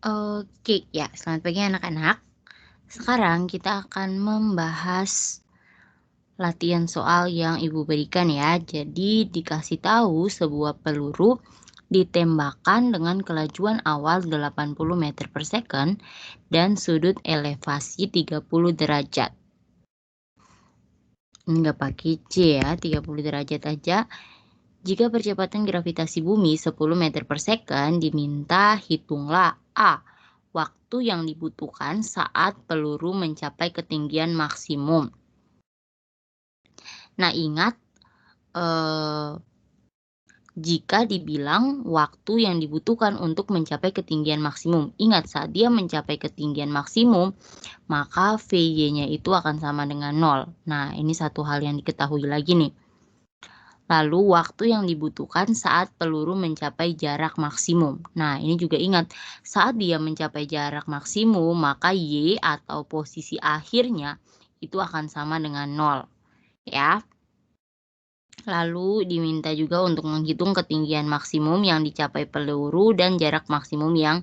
Oke, ya, selamat pagi anak-anak. Sekarang kita akan membahas latihan soal yang Ibu berikan ya. Jadi dikasih tahu sebuah peluru ditembakkan dengan kelajuan awal 80 meter per second dan sudut elevasi 30 derajat. Nggak pakai C ya, 30 derajat aja. Jika percepatan gravitasi bumi 10 meter per second, diminta hitunglah A. Waktu yang dibutuhkan saat peluru mencapai ketinggian maksimum. Nah, ingat eh, jika dibilang waktu yang dibutuhkan untuk mencapai ketinggian maksimum. Ingat, saat dia mencapai ketinggian maksimum, maka VY-nya itu akan sama dengan 0. Nah, ini satu hal yang diketahui lagi nih. Lalu waktu yang dibutuhkan saat peluru mencapai jarak maksimum. Nah, ini juga ingat, saat dia mencapai jarak maksimum, maka Y atau posisi akhirnya itu akan sama dengan 0. Ya. Lalu diminta juga untuk menghitung ketinggian maksimum yang dicapai peluru dan jarak maksimum yang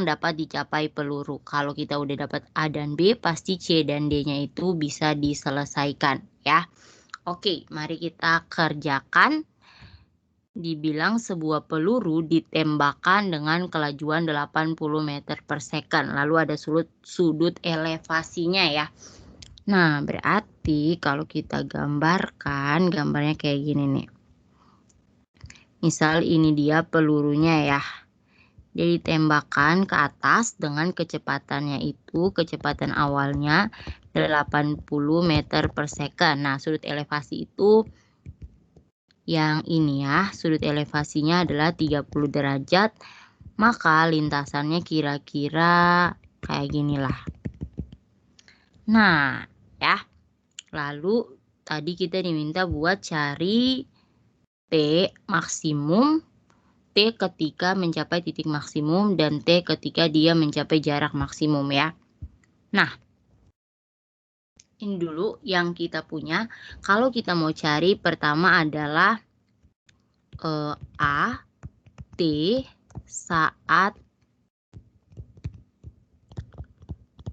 dapat dicapai peluru. Kalau kita udah dapat A dan B, pasti C dan D-nya itu bisa diselesaikan ya. Oke, mari kita kerjakan. Dibilang sebuah peluru ditembakkan dengan kelajuan 80 meter per second. Lalu ada sudut elevasinya ya. Nah, berarti kalau kita gambarkan, gambarnya kayak gini nih. Misal ini dia pelurunya ya. Dia ditembakkan ke atas dengan kecepatannya itu, kecepatan awalnya 80 meter per second. Nah, sudut elevasi itu yang ini ya, sudut elevasinya adalah 30 derajat. Maka lintasannya kira-kira kayak ginilah. Nah, ya. Lalu tadi kita diminta buat cari T maksimum, T ketika mencapai titik maksimum, dan T ketika dia mencapai jarak maksimum ya. Nah, ini dulu yang kita punya. Kalau kita mau cari, pertama adalah A, T saat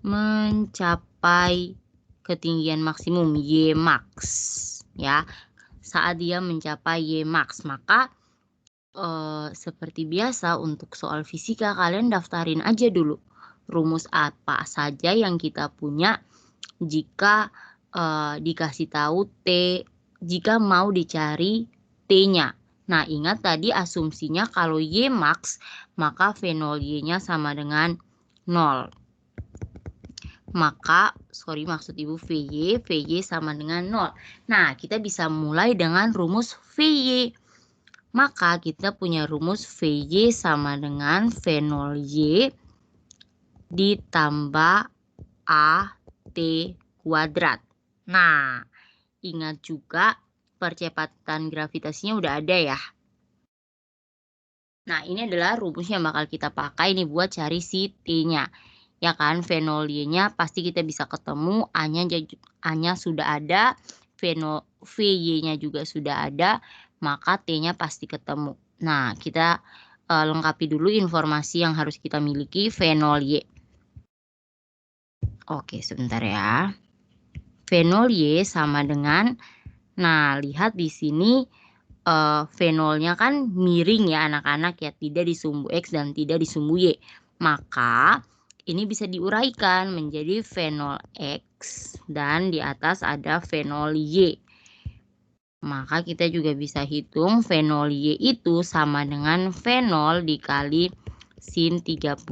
mencapai ketinggian maksimum Y max ya. Saat dia mencapai Y max, maka seperti biasa untuk soal fisika kalian daftarin aja dulu rumus apa saja yang kita punya jika dikasih tahu T, jika mau dicari T-nya. Nah, ingat tadi asumsinya kalau Y max, maka V0Y-nya sama dengan 0. Maka, maksud Ibu VY sama dengan 0. Nah, kita bisa mulai dengan rumus VY. Maka kita punya rumus VY sama dengan V0Y ditambah AT kuadrat. Nah, ingat juga percepatan gravitasinya udah ada ya. Nah, ini adalah rumus yang bakal kita pakai nih buat cari si T-nya. Ya kan, V0Y-nya pasti kita bisa ketemu, A-nya sudah ada, VY-nya juga sudah ada, maka T-nya pasti ketemu. Nah, kita lengkapi dulu informasi yang harus kita miliki, V0Y. Oke, sebentar ya. V0Y sama dengan, nah lihat di sini V0-nya kan miring ya anak-anak ya, tidak di sumbu X dan tidak di sumbu Y. Maka ini bisa diuraikan menjadi V0X dan di atas ada V0Y. Maka kita juga bisa hitung V0Y itu sama dengan V0 dikali sin 30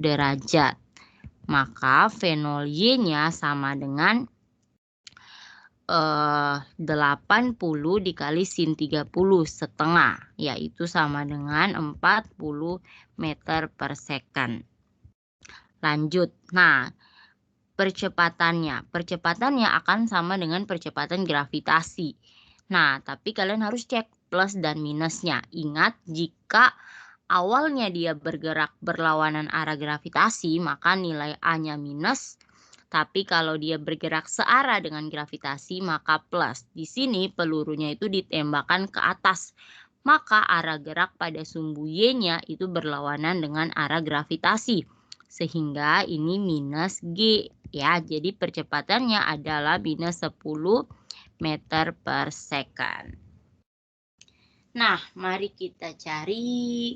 derajat. Maka V0Y-nya sama dengan 80 dikali sin 30 setengah, yaitu sama dengan 40 meter per second. Lanjut. Nah, percepatannya akan sama dengan percepatan gravitasi. Nah, tapi kalian harus cek plus dan minusnya. Ingat, jika awalnya dia bergerak berlawanan arah gravitasi, maka nilai A-nya minus. Tapi kalau dia bergerak searah dengan gravitasi, maka plus. Di sini pelurunya itu ditembakkan ke atas. maka arah gerak pada sumbu Y-nya itu berlawanan dengan arah gravitasi. Sehingga ini minus G ya. Jadi percepatannya adalah minus 10 meter per second. Nah, mari kita cari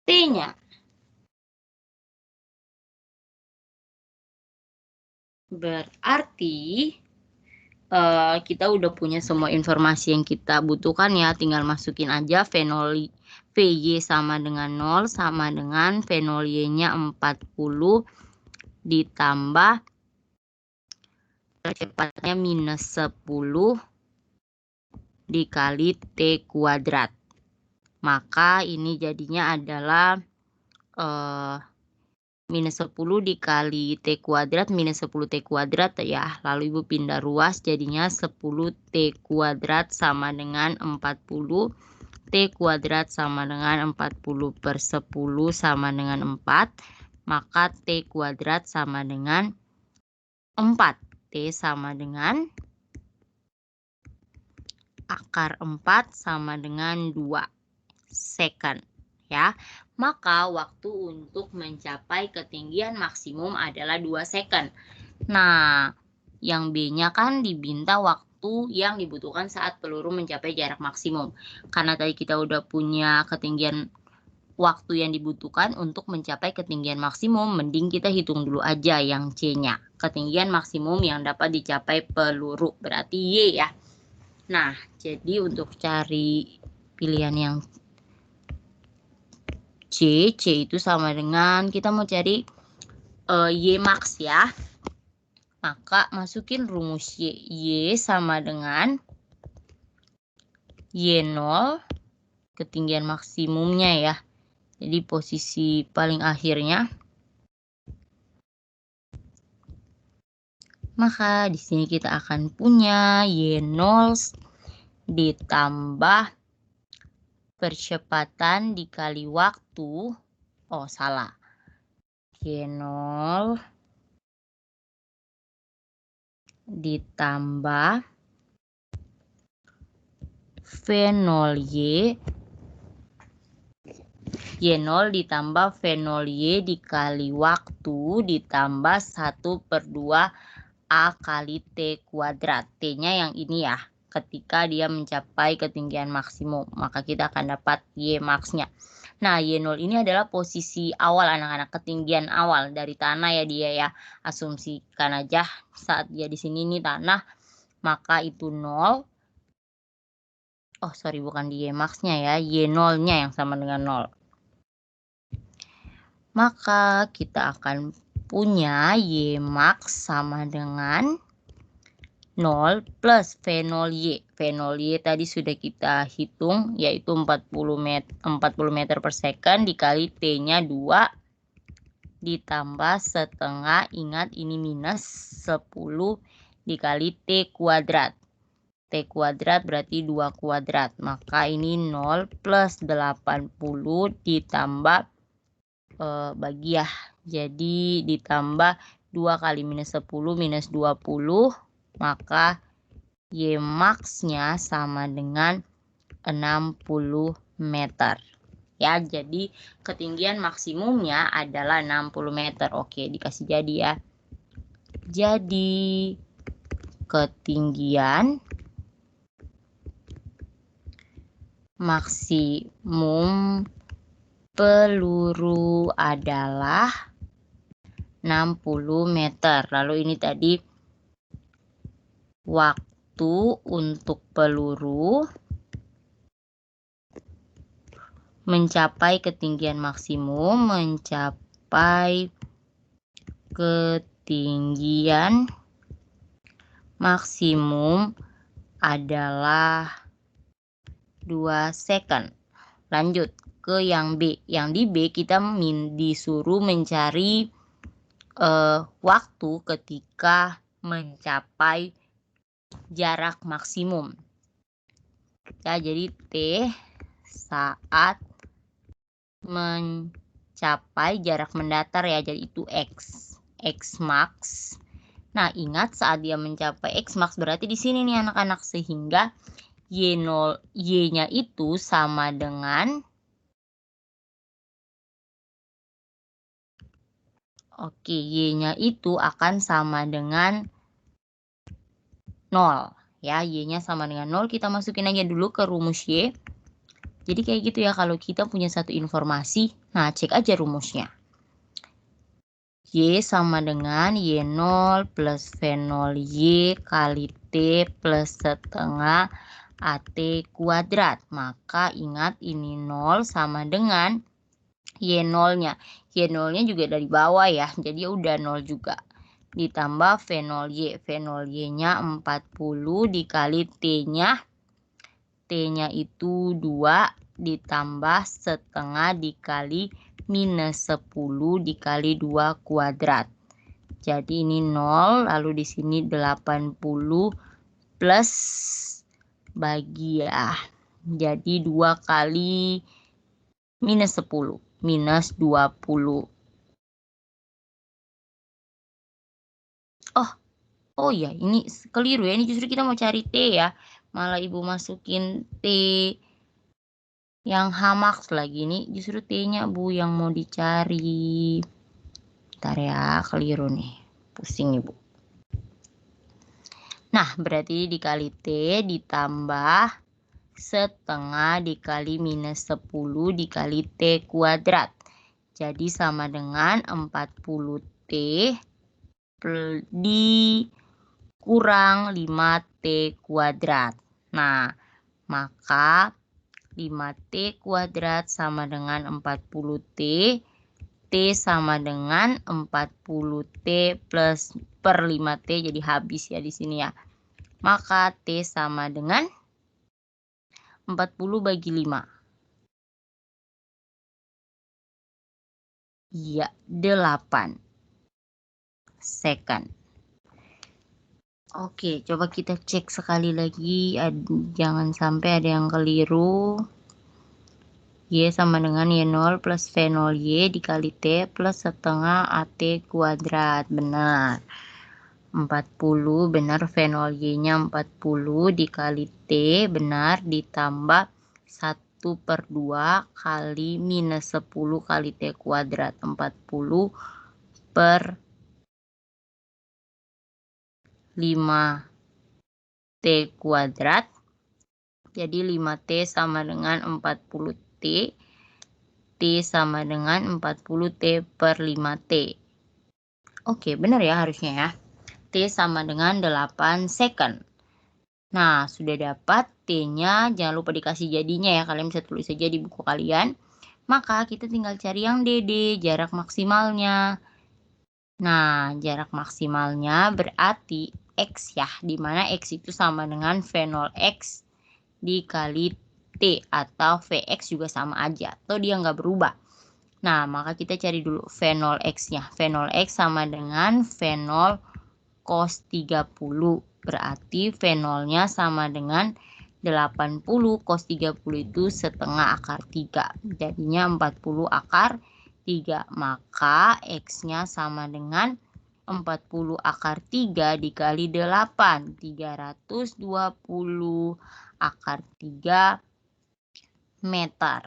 T-nya. Berarti kita udah punya semua informasi yang kita butuhkan ya. Tinggal masukin aja VY sama dengan 0 sama dengan V0 Y-nya 40 ditambah percepatannya minus 10 dikali T kuadrat. Maka ini jadinya adalah minus 10 dikali T kuadrat minus 10 T kuadrat ya. Lalu Ibu pindah ruas jadinya 10 T kuadrat sama dengan 40. T kuadrat sama dengan 40 per 10 sama dengan 4. Maka T kuadrat sama dengan 4. T sama dengan akar 4 sama dengan 2 second ya. Maka waktu untuk mencapai ketinggian maksimum adalah 2 second. Nah, yang B-nya kan diminta waktu yang dibutuhkan saat peluru mencapai jarak maksimum. Karena tadi kita udah punya ketinggian waktu yang dibutuhkan untuk mencapai ketinggian maksimum, mending kita hitung dulu aja yang C-nya. Ketinggian maksimum yang dapat dicapai peluru, berarti Y ya. Nah, jadi untuk cari pilihan yang C itu sama dengan kita mau cari Y max ya. Maka masukin rumus Y sama dengan Y0 ketinggian maksimumnya ya. Jadi posisi paling akhirnya. Maka di sini kita akan punya Y0 ditambah percepatan dikali waktu. Oh, salah. Y0 ditambah V0Y. Y0 ditambah V0Y dikali waktu ditambah 1/2 A kali T kuadrat. T-nya yang ini ya. Ketika dia mencapai ketinggian maksimum, maka kita akan dapat Y max-nya. Nah, Y0 ini adalah posisi awal anak-anak, ketinggian awal dari tanah ya dia ya. Asumsikan aja saat dia di sini nih tanah, maka itu 0. Oh, sorry, bukan di Y max-nya ya, Y0-nya yang sama dengan 0. Maka kita akan punya Y max sama dengan 0 plus V0Y. V0Y tadi sudah kita hitung yaitu 40 meter per second dikali T-nya 2 ditambah setengah, ingat ini minus 10 dikali T kuadrat. T kuadrat berarti 2 kuadrat. Maka ini 0 plus 80 ditambah bagi ya. Jadi ditambah 2 kali minus 10 minus 20. Maka Y max-nya sama dengan 60 meter. Ya, jadi ketinggian maksimumnya adalah 60 meter. Oke, dikasih jadi ya. Jadi ketinggian maksimum peluru adalah 60 meter. Lalu ini tadi waktu untuk peluru mencapai ketinggian maksimum, mencapai ketinggian maksimum adalah 2 second. Lanjut ke yang B. Yang di B kita disuruh mencari waktu ketika mencapai jarak maksimum. Ya, jadi T saat mencapai jarak mendatar ya, jadi itu X max. Nah, ingat saat dia mencapai X max berarti di sini nih anak-anak, sehingga Y-nya itu sama dengan Y-nya itu akan sama dengan 0. Ya, Y-nya sama dengan 0. Kita masukin aja dulu ke rumus Y. Jadi kayak gitu ya, kalau kita punya satu informasi, nah cek aja rumusnya. Y sama dengan Y0 plus V0 Y kali T plus setengah AT kuadrat. Maka ingat ini 0 sama dengan Y0-nya. Y0-nya juga dari bawah ya, jadi udah 0 juga. Ditambah V0Y. V0Y-nya 40 dikali T-nya. T-nya itu 2 ditambah setengah dikali minus 10 dikali 2 kuadrat. Jadi ini 0, lalu di sini 80 plus bagi ya. Jadi 2 kali minus 10, minus 20. Oh ya, ini keliru ya. Ini justru kita mau cari T ya. Malah Ibu masukin T yang H-max lagi. Ini justru T-nya Bu yang mau dicari. Bentar ya, keliru nih. Pusing Ibu. Nah, berarti dikali T ditambah setengah dikali minus 10 dikali T kuadrat. Jadi sama dengan 40T dikurang 5T kuadrat. Nah, maka 5T kuadrat sama dengan 40T. T sama dengan 40T plus per 5T, jadi habis ya di sini ya. Maka T sama dengan 40 bagi 5. Iya, 8 second. Oke, coba kita cek sekali lagi. Jangan sampai ada yang keliru. Y sama dengan Y0 plus V0 Y dikali T plus setengah AT kuadrat. Benar. 40 benar, V0 Y-nya 40 dikali T benar, ditambah 1/2 kali minus 10 kali T kuadrat. 40 per 5T kuadrat. Jadi 5T sama dengan 40T. T sama dengan 40T per 5T. Oke, benar ya harusnya ya. T sama dengan 8 second. Nah, sudah dapat T-nya. Jangan lupa dikasih jadinya ya. Kalian bisa tulis saja di buku kalian. Maka kita tinggal cari yang DD, jarak maksimalnya. Nah, jarak maksimalnya berarti X ya. Dimana X itu sama dengan V0X dikali T, atau Vx juga sama aja, atau dia nggak berubah. Nah, maka kita cari dulu V0x-nya. V0x sama dengan V0 cos 30. Berarti V0-nya sama dengan 80. Cos 30 itu setengah akar 3. Jadinya 40 akar 3. Maka X-nya sama dengan 40 akar 3 dikali 8. 320 akar 3 meter.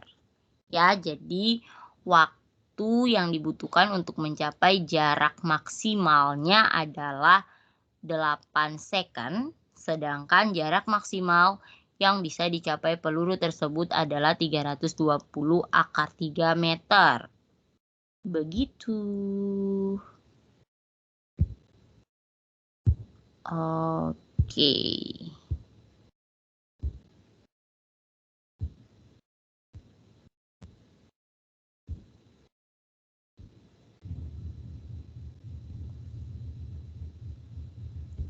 Ya, jadi waktu yang dibutuhkan untuk mencapai jarak maksimalnya adalah 8 second, sedangkan jarak maksimal yang bisa dicapai peluru tersebut adalah 320 akar 3 meter. Begitu. Oke.